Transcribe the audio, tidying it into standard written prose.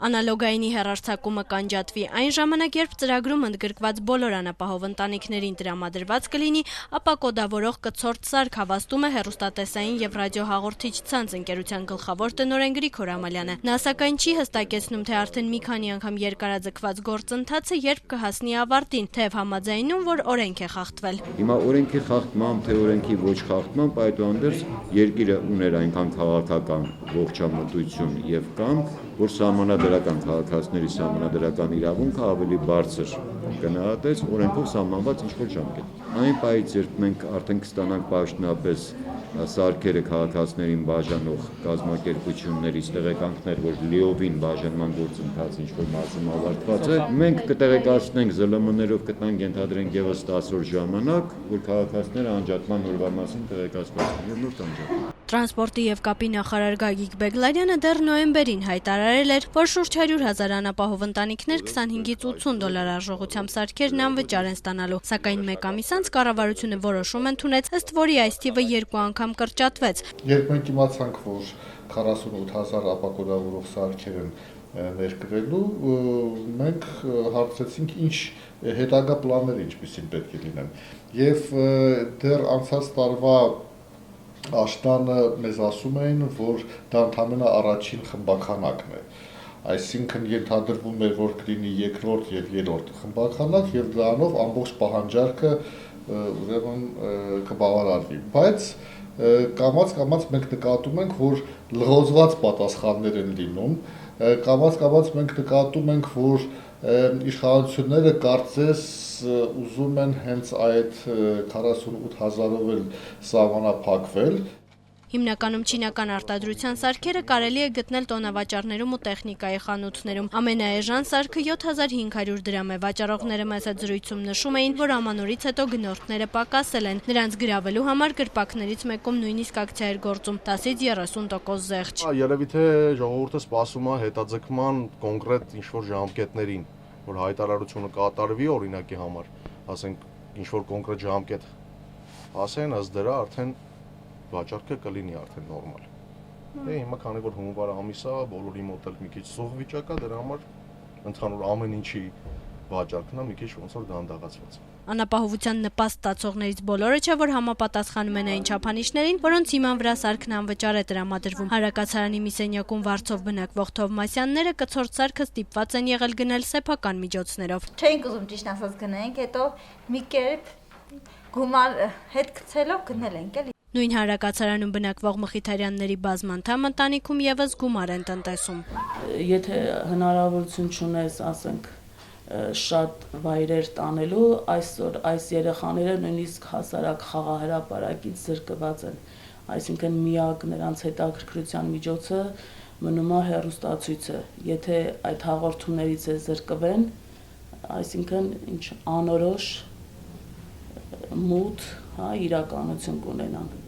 Անալոգայինի հեռարձակումը կանջատվի այն ժամանակ, երբ ծրագրում ընդգրկված բոլոր անապահով ընտանիքներին տրամադրված կլինի, ապա կոդավորող կցորդ Սարգ հավաստում է հեռուստատեսային եւ ռադիոհաղորդիչ ցանց ընկերության գլխավոր տնօրեն Գրիգոր Ամալյանը։ Նա սակայն չի հստակեցնում, թե արդեն մի քանի անգամ երկարաձգված գործընթացը երբ կհասնի ավարտին, թեև համաձայնում, որ օրենք է խախտվել։ Հիմա օրենքի խախտմամբ, թե օրենքի ոչ խախտմամբ, այդուհանդերձ երկիրը ուներ այնքան քաղաքական ողջամտություն եւ կամք, որ սահմանադրական քաղաքացիների սահմանադրական իրավունքը ավելի բարձր գնահատեց օրենքով սահմանված ինչ-որ ժամկետ։ Այն պահից, երբ մենք արդեն կստանանք պաշտոնապես սարքերը քաղաքացիներին բաժանող կազմակերպություններից տեղեկանքներ, որ լիովին բաժանման գործընթացը ինչ-որ մասում ավարտված է, մենք կտեղեկացնենք ԶԼՄ-ներով կտանք ենթադրենք եւս 10 օր ժամանակ, որ քաղաքացիները անջատման օրվա մասին տեղեկացված են եւ նոր կանջատեն։ Տրանսպորտի եւ կապի նախարար Գագիկ Բեգլարյանը դեռ նոյեմբերին հայտարարել էր, որ շուրջ 100,000 անապահով ընտանիքներ $25-ից $80 արժողությամբ սարքերն անվճար են ստանալու, սակայն մեկ ամիս անց կառավարությունը որոշում ընդունեց, ըստ որի այս թիվը 2 անգամ կրճատվեց։ Երբ մենք իմացանք, որ 48,000 ապակոդավորող սարքեր են ներկրելու, մենք հարցրեցինք, ինչ հետագա պլանները ինչպիսին պետք է լինեն։ Եվ դեռ անցած տարվա աշնանը մեզ ասում էին, որ դա ընդամենը առաջին խմբաքանակն է։ Այսինքն ենթադրվում էր, որ կլինի երկրորդ եւ երրորդ խմբաքանակ եւ դրանով ամբողջ պահանջարկը ուրեմն կբավարարվի։ Բայց կամաց մենք նկատում ենք, որ լղոզված պատասխաններ են լինում, կամաց մենք նկատում ենք, որ իշխանությունները կարծես ուզում են հենց այդ 48,000-ով էլ սահմանափակվել։ Հիմնականում չինական արտադրության սարքերը կարելի է գտնել տոնավաճառներում ու տեխնիկայի խանութներում։ Ամենաէժան սարքը 7500 դրամ է։ Վաճառողները մեծ զրույցում նշում էին, որ ամանորից հետո գնորդները պակասել են։ Նրանց գրավելու համար կրպակներից մեկում նույնիսկ ակցիա էր գործում 10-ից 30% զեղչ։ Երևի թե ժողովուրդը սպասում է հետաձգման կոնկրետ ինչ-որ ժամկետներին, որ հայտարարությունը կատարվի օրինակի համար, ասենք ինչ-որ կոնկրետ ժամկետ ասեն, ըստ դրա արդեն վաճառքը կլինի արդեն նորմալ։ Հիմա քանի որ հունվար ամիս է, բոլորի մոտ էլ մի քիչ սուղ վիճակ է, դրա համար ընդհանուր ամեն ինչի վաճառքն է մի քիչ ոնց որ դանդաղացված։ Անապահովության նպաստ ստացողներից բոլորը չէ, որ համապատասխանում են այն չափանիշներին, որոնց հիման վրա սարքն անվճար է տրամադրվում։ Հարակացարանի մի սենյակում վարձով բնակվող Թովմասյանները կցորդ սարքը ստիպված են եղել գնել սեփական միջոցներով։ Չէինք ուզում ճիշտ ասած գնենք, հետո մի կերպ գումար հետ գցելով գնել ենք էլի։ Նույն հարակացարանում բնակվող Մխիթարյանների բազմանդամ ընտանիքում եւս գումար են տնտեսում։ Եթե հնարավորություն չունես, ասենք, շատ վայրեր տանելու, այսօր այս երեխաները նույնիսկ հասարակ խաղահրապարակից զրկված են, այսինքն միակ նրանց հետաքրքրության միջոցը մնում է հեռուստացույցը, եթե այդ հաղորդումներից է զրկվեն, այսինքն ինչ անորոշ մութ իրականություն կունենան։